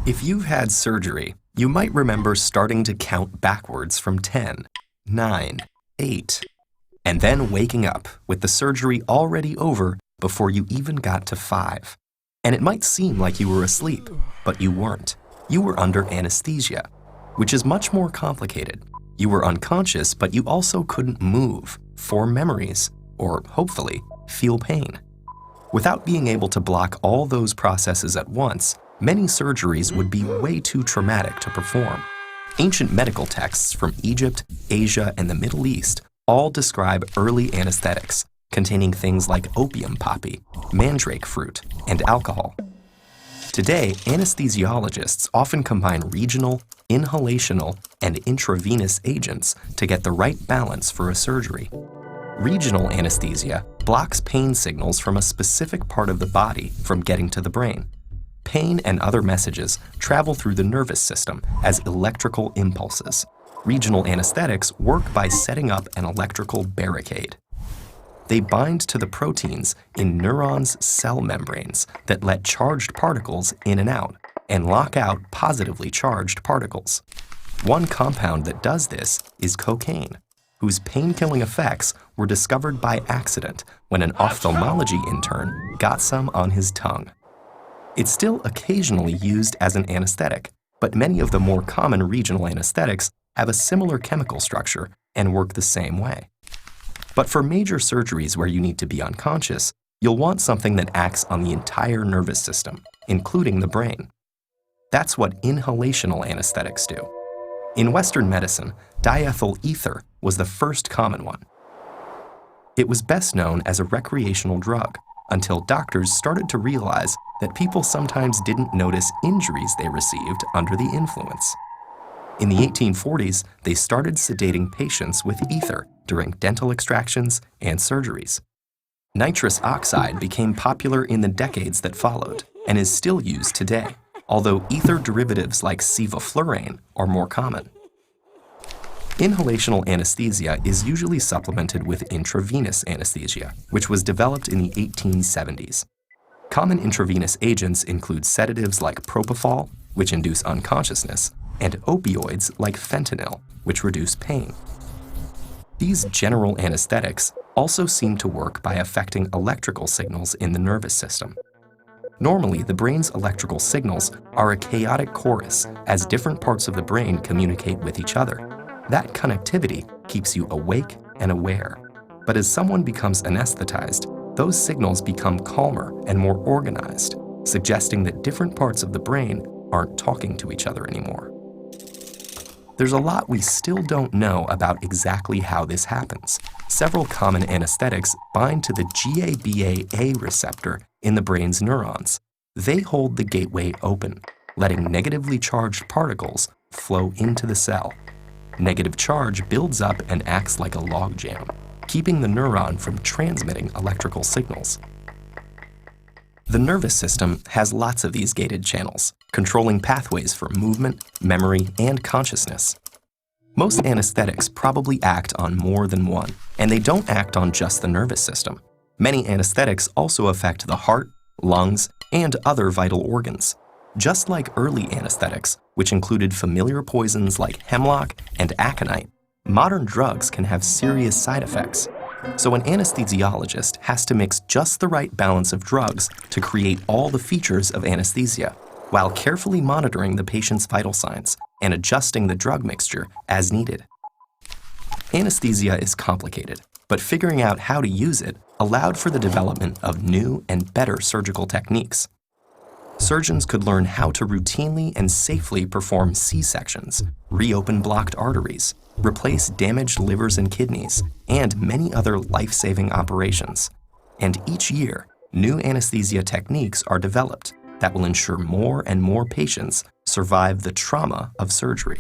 If you've had surgery, you might remember starting to count backwards from 10, 9, 8, and then waking up with the surgery already over before you even got to 5. And it might seem like you were asleep, but you weren't. You were under anesthesia, which is much more complicated. You were unconscious, but you also couldn't move, form memories, or hopefully, feel pain. Without being able to block all those processes at once, many surgeries would be way too traumatic to perform. Ancient medical texts from Egypt, Asia, and the Middle East all describe early anesthetics, containing things like opium poppy, mandrake fruit, and alcohol. Today, anesthesiologists often combine regional, inhalational, and intravenous agents to get the right balance for a surgery. Regional anesthesia blocks pain signals from a specific part of the body from getting to the brain. Pain and other messages travel through the nervous system as electrical impulses. Regional anesthetics work by setting up an electrical barricade. They bind to the proteins in neurons' cell membranes that let charged particles in and out and lock out positively charged particles. One compound that does this is cocaine, whose pain-killing effects were discovered by accident when an ophthalmology intern got some on his tongue. It's still occasionally used as an anesthetic, but many of the more common regional anesthetics have a similar chemical structure and work the same way. But for major surgeries where you need to be unconscious, you'll want something that acts on the entire nervous system, including the brain. That's what inhalational anesthetics do. In Western medicine, diethyl ether was the first common one. It was best known as a recreational drug until doctors started to realize that people sometimes didn't notice injuries they received under the influence. In the 1840s, they started sedating patients with ether during dental extractions and surgeries. Nitrous oxide became popular in the decades that followed and is still used today, although ether derivatives like sevoflurane are more common. Inhalational anesthesia is usually supplemented with intravenous anesthesia, which was developed in the 1870s. Common intravenous agents include sedatives like propofol, which induce unconsciousness, and opioids like fentanyl, which reduce pain. These general anesthetics also seem to work by affecting electrical signals in the nervous system. Normally, the brain's electrical signals are a chaotic chorus as different parts of the brain communicate with each other. That connectivity keeps you awake and aware. But as someone becomes anesthetized, those signals become calmer and more organized, suggesting that different parts of the brain aren't talking to each other anymore. There's a lot we still don't know about exactly how this happens. Several common anesthetics bind to the GABA-A receptor in the brain's neurons. They hold the gateway open, letting negatively charged particles flow into the cell. Negative charge builds up and acts like a logjam, keeping the neuron from transmitting electrical signals. The nervous system has lots of these gated channels, controlling pathways for movement, memory, and consciousness. Most anesthetics probably act on more than one, and they don't act on just the nervous system. Many anesthetics also affect the heart, lungs, and other vital organs. Just like early anesthetics, which included familiar poisons like hemlock and aconite, modern drugs can have serious side effects. So an anesthesiologist has to mix just the right balance of drugs to create all the features of anesthesia, while carefully monitoring the patient's vital signs and adjusting the drug mixture as needed. Anesthesia is complicated, but figuring out how to use it allowed for the development of new and better surgical techniques. Surgeons could learn how to routinely and safely perform C-sections, reopen blocked arteries, replace damaged livers and kidneys, and many other life-saving operations. And each year, new anesthesia techniques are developed that will ensure more and more patients survive the trauma of surgery.